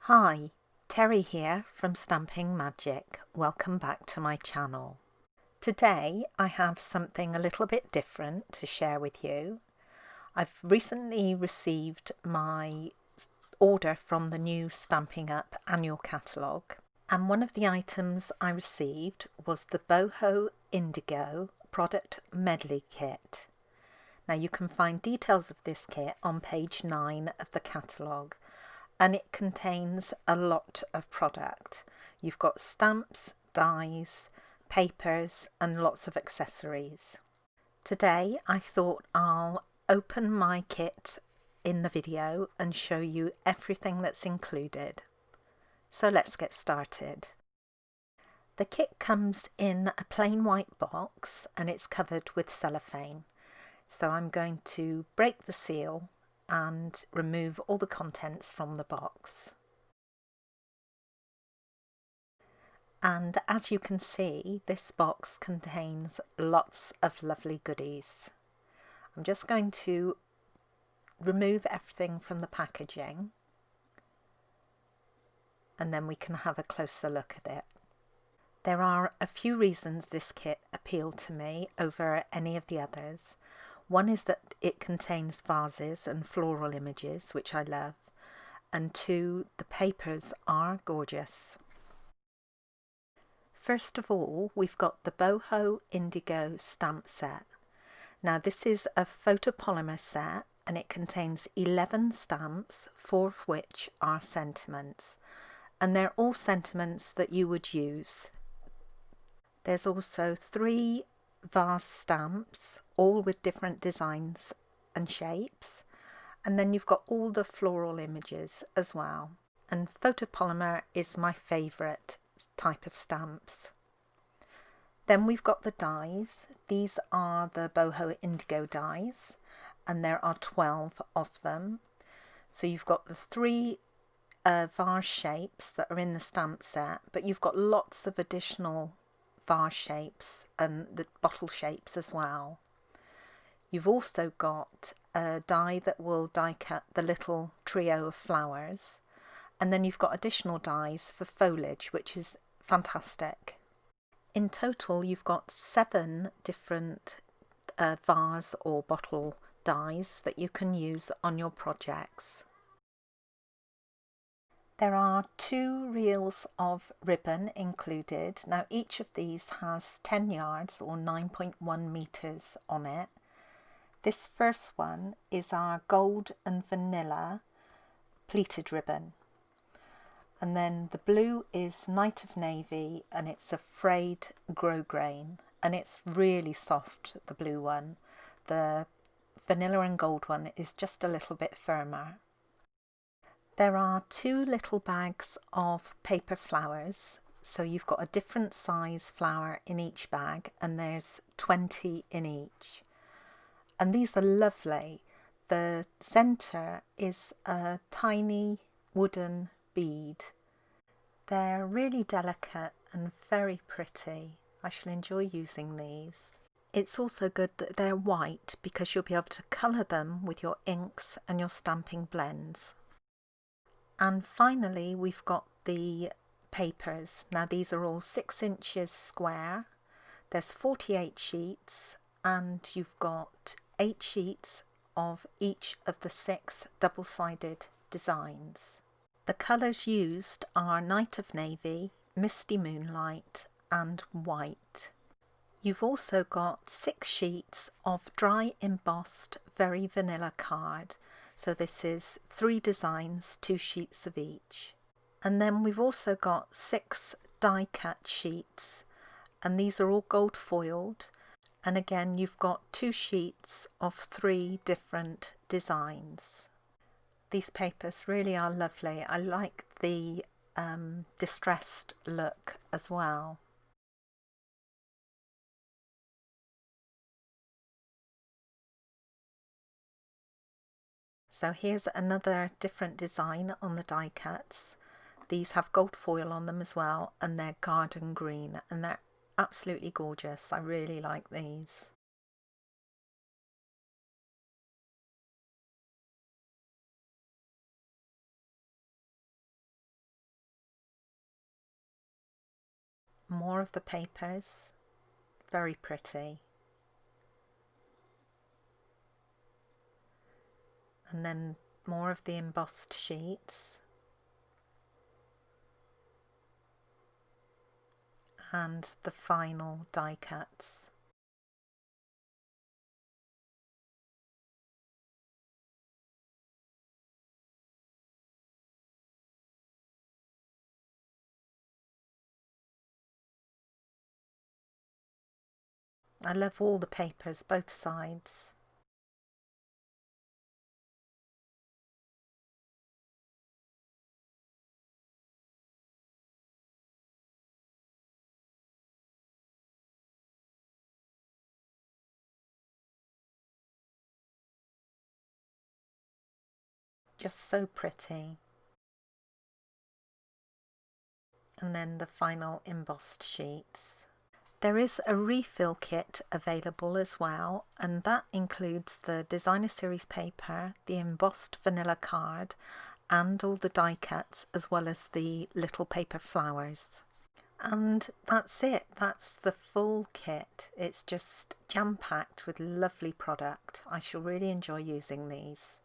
Hi, Teri here from Stamping Magic. Welcome back to my channel. Today I have something a little bit different to share with you. I've recently received my order from the new Stamping Up annual catalogue, and one of the items I received was the Boho Indigo product medley kit. Now you can find details of this kit on page 9 of the catalogue, and it contains a lot of product. You've got stamps, dies, papers and lots of accessories. Today I thought I'll open my kit in the video and show you everything that's included. So let's get started. The kit comes in a plain white box and it's covered with cellophane. So I'm going to break the seal and remove all the contents from the box. And as you can see, this box contains lots of lovely goodies. I'm just going to remove everything from the packaging and then we can have a closer look at it. There are a few reasons this kit appealed to me over any of the others. One is that it contains vases and floral images, which I love, and two, the papers are gorgeous. First of all, we've got the Boho Indigo stamp set. Now this is a photopolymer set and it contains 11 stamps, 4 of which are sentiments, and they're all sentiments that you would use. There's also 3 vase stamps, all with different designs and shapes, and then you've got all the floral images as well. And photopolymer is my favourite type of stamps. Then we've got the dies. These are the Boho Indigo dies and there are 12 of them. So you've got the 3 vase shapes that are in the stamp set, but you've got lots of additional vase shapes and the bottle shapes as well. You've also got a die that will die cut the little trio of flowers, and then you've got additional dies for foliage, which is fantastic. In total you've got 7 different vase or bottle dies that you can use on your projects. There are 2 reels of ribbon included. Now each of these has 10 yards or 9.1 meters on it. This first one is our gold and vanilla pleated ribbon. And then the blue is Night of Navy and it's a frayed grosgrain and it's really soft, the blue one. The vanilla and gold one is just a little bit firmer. There are 2 little bags of paper flowers, so you've got a different size flower in each bag and there's 20 in each. And these are lovely. The centre is a tiny wooden bead. They're really delicate and very pretty. I shall enjoy using these. It's also good that they're white because you'll be able to colour them with your inks and your stamping blends. And finally we've got the papers. Now these are all 6 inches square. There's 48 sheets and you've got 8 sheets of each of the 6 double-sided designs. The colours used are Night of Navy, Misty Moonlight and White. You've also got 6 sheets of dry embossed very vanilla card. So this is 3 designs, 2 sheets of each. And then we've also got 6 die cut sheets and these are all gold foiled. And again you've got 2 sheets of 3 different designs. These papers really are lovely. I like the distressed look as well. So here's another different design on the die cuts. These have gold foil on them as well and they're garden green and they're absolutely gorgeous. I really like these. more of the papers, very pretty. And then more of the embossed sheets. And the final die cuts. I love all the papers, both sides. Just so pretty. And then the final embossed sheets. There is a refill kit available as well, and that includes the designer series paper, the embossed vanilla card, and all the die cuts, as well as the little paper flowers. And that's it, that's the full kit. It's just jam-packed with lovely product. I shall really enjoy using these.